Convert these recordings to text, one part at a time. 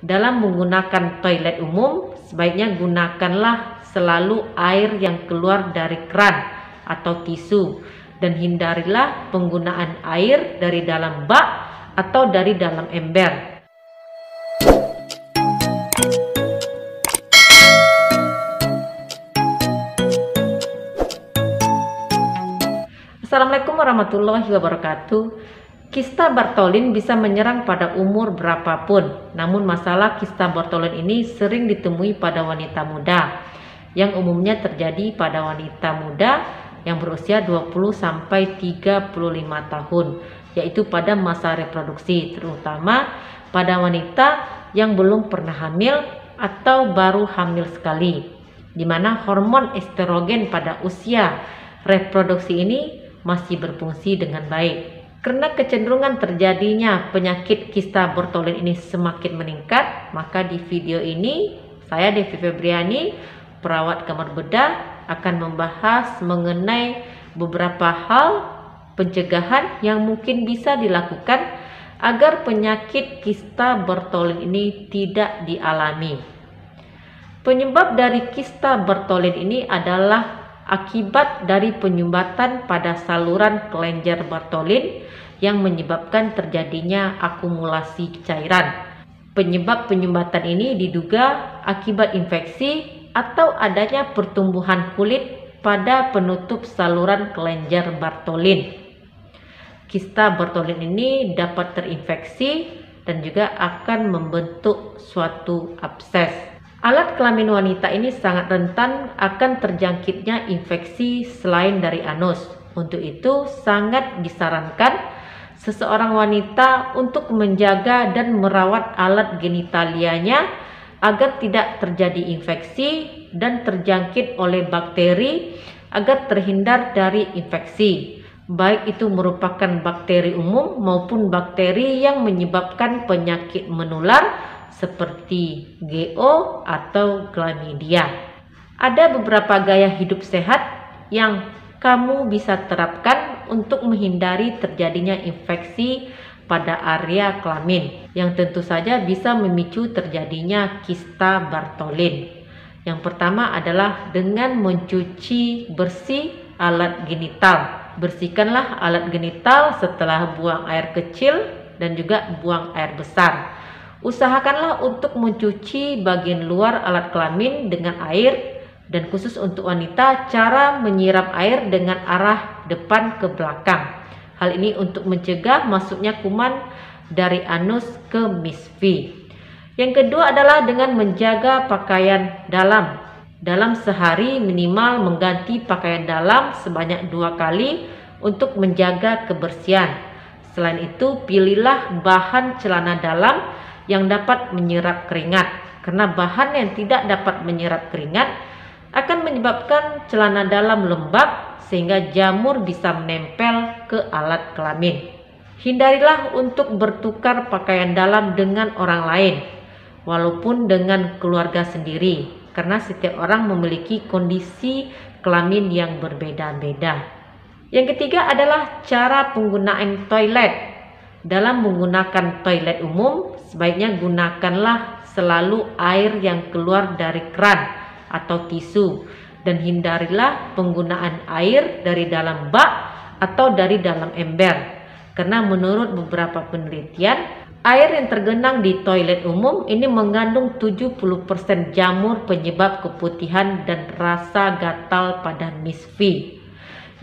Dalam menggunakan toilet umum, sebaiknya gunakanlah selalu air yang keluar dari keran atau tisu dan hindarilah penggunaan air dari dalam bak atau dari dalam ember. Assalamualaikum warahmatullahi wabarakatuh. Kista Bartholin bisa menyerang pada umur berapapun, namun masalah kista Bartholin ini sering ditemui pada wanita muda, yang umumnya terjadi pada wanita muda yang berusia 20-35 tahun, yaitu pada masa reproduksi, terutama pada wanita yang belum pernah hamil atau baru hamil sekali, di mana hormon estrogen pada usia reproduksi ini masih berfungsi dengan baik. Karena kecenderungan terjadinya penyakit kista Bartholin ini semakin meningkat, maka di video ini saya Devi Febriani, perawat kamar bedah, akan membahas mengenai beberapa hal pencegahan yang mungkin bisa dilakukan agar penyakit kista Bartholin ini tidak dialami. Penyebab dari kista Bartholin ini adalah akibat dari penyumbatan pada saluran kelenjar Bartholin yang menyebabkan terjadinya akumulasi cairan. Penyebab penyumbatan ini diduga akibat infeksi atau adanya pertumbuhan kulit pada penutup saluran kelenjar Bartholin. Kista Bartholin ini dapat terinfeksi dan juga akan membentuk suatu abses. Alat kelamin wanita ini sangat rentan akan terjangkitnya infeksi selain dari anus. Untuk itu sangat disarankan seseorang wanita untuk menjaga dan merawat alat genitalianya agar tidak terjadi infeksi dan terjangkit oleh bakteri agar terhindar dari infeksi, baik itu merupakan bakteri umum maupun bakteri yang menyebabkan penyakit menular seperti GO atau Chlamydia. Ada beberapa gaya hidup sehat yang kamu bisa terapkan untuk menghindari terjadinya infeksi pada area kelamin yang tentu saja bisa memicu terjadinya kista Bartholin. Yang pertama adalah dengan mencuci bersih alat genital. Bersihkanlah alat genital setelah buang air kecil dan juga buang air besar. Usahakanlah untuk mencuci bagian luar alat kelamin dengan air, dan khusus untuk wanita cara menyiram air dengan arah depan ke belakang. Hal ini untuk mencegah masuknya kuman dari anus ke misfi. Yang kedua adalah dengan menjaga pakaian dalam. Dalam sehari minimal mengganti pakaian dalam sebanyak 2 kali untuk menjaga kebersihan. Selain itu pilihlah bahan celana dalam yang dapat menyerap keringat, karena bahan yang tidak dapat menyerap keringat akan menyebabkan celana dalam lembab sehingga jamur bisa menempel ke alat kelamin. Hindarilah untuk bertukar pakaian dalam dengan orang lain, walaupun dengan keluarga sendiri, karena setiap orang memiliki kondisi kelamin yang berbeda-beda. Yang ketiga adalah cara penggunaan toilet. Dalam menggunakan toilet umum, sebaiknya gunakanlah selalu air yang keluar dari keran atau tisu dan hindarilah penggunaan air dari dalam bak atau dari dalam ember, karena menurut beberapa penelitian air yang tergenang di toilet umum ini mengandung 70% jamur penyebab keputihan dan rasa gatal pada misfi.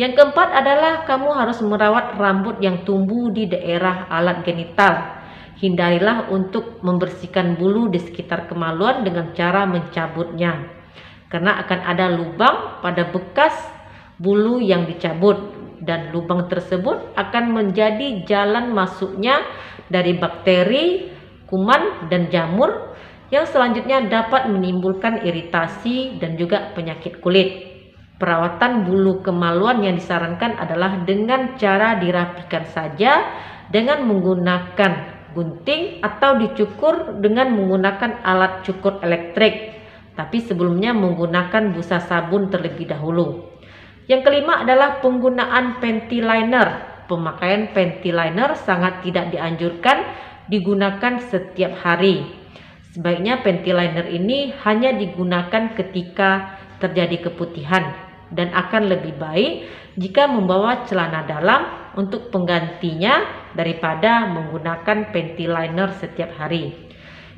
Yang keempat adalah kamu harus merawat rambut yang tumbuh di daerah alat genital. Hindarilah untuk membersihkan bulu di sekitar kemaluan dengan cara mencabutnya, karena akan ada lubang pada bekas bulu yang dicabut, dan lubang tersebut akan menjadi jalan masuknya dari bakteri, kuman, dan jamur yang selanjutnya dapat menimbulkan iritasi dan juga penyakit kulit. Perawatan bulu kemaluan yang disarankan adalah dengan cara dirapikan saja dengan menggunakan gunting atau dicukur dengan menggunakan alat cukur elektrik, tapi sebelumnya menggunakan busa sabun terlebih dahulu. Yang kelima adalah penggunaan panty liner. Pemakaian panty liner sangat tidak dianjurkan digunakan setiap hari. Sebaiknya panty liner ini hanya digunakan ketika terjadi keputihan dan akan lebih baik jika membawa celana dalam untuk penggantinya daripada menggunakan panty liner setiap hari.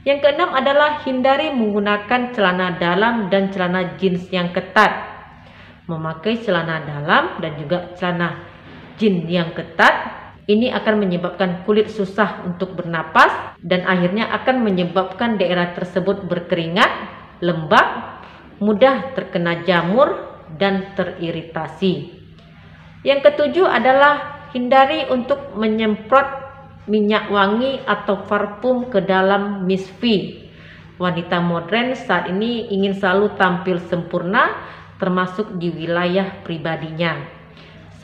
Yang keenam adalah hindari menggunakan celana dalam dan celana jeans yang ketat. Memakai celana dalam dan juga celana jeans yang ketat ini akan menyebabkan kulit susah untuk bernapas dan akhirnya akan menyebabkan daerah tersebut berkeringat, lembab, mudah terkena jamur dan teriritasi. Yang ketujuh adalah hindari untuk menyemprot minyak wangi atau parfum ke dalam Miss V. Wanita modern saat ini ingin selalu tampil sempurna termasuk di wilayah pribadinya.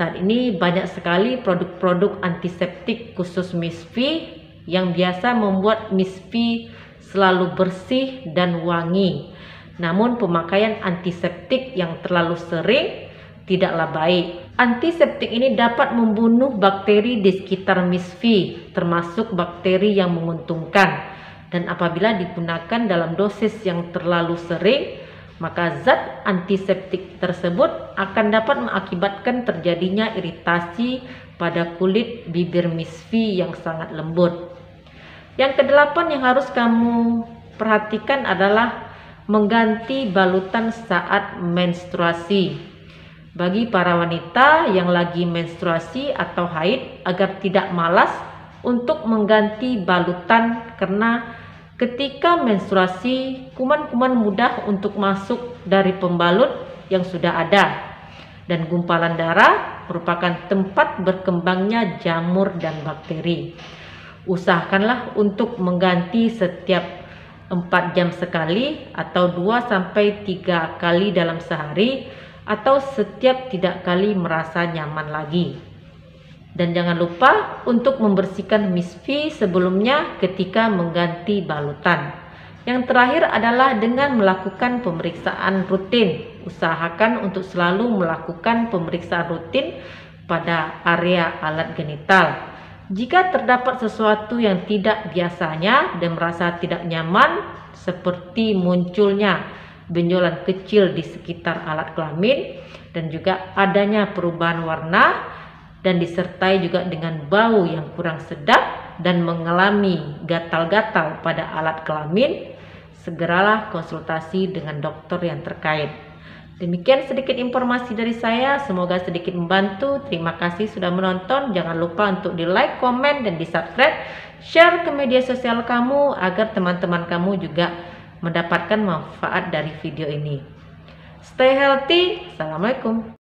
Saat ini banyak sekali produk-produk antiseptik khusus Miss V yang biasa membuat Miss V selalu bersih dan wangi. Namun pemakaian antiseptik yang terlalu sering tidaklah baik. Antiseptik ini dapat membunuh bakteri di sekitar Miss V, termasuk bakteri yang menguntungkan. Dan apabila digunakan dalam dosis yang terlalu sering, maka zat antiseptik tersebut akan dapat mengakibatkan terjadinya iritasi pada kulit bibir Miss V yang sangat lembut. Yang kedelapan yang harus kamu perhatikan adalah mengganti balutan saat menstruasi. Bagi para wanita yang lagi menstruasi atau haid, agar tidak malas untuk mengganti balutan, karena ketika menstruasi, kuman-kuman mudah untuk masuk dari pembalut yang sudah ada. Dan gumpalan darah merupakan tempat berkembangnya jamur dan bakteri. Usahakanlah untuk mengganti setiap 4 jam sekali atau 2-3 kali dalam sehari, atau setiap 3 kali merasa nyaman lagi. Dan jangan lupa untuk membersihkan Miss V sebelumnya ketika mengganti balutan. Yang terakhir adalah dengan melakukan pemeriksaan rutin. Usahakan untuk selalu melakukan pemeriksaan rutin pada area alat genital. Jika terdapat sesuatu yang tidak biasanya dan merasa tidak nyaman, seperti munculnya benjolan kecil di sekitar alat kelamin dan juga adanya perubahan warna, dan disertai juga dengan bau yang kurang sedap dan mengalami gatal-gatal pada alat kelamin, segeralah konsultasi dengan dokter yang terkait. Demikian sedikit informasi dari saya, semoga sedikit membantu. Terima kasih sudah menonton. Jangan lupa untuk di like, komen, dan di subscribe, share ke media sosial kamu agar teman-teman kamu juga mendapatkan manfaat dari video ini. Stay healthy. Assalamualaikum.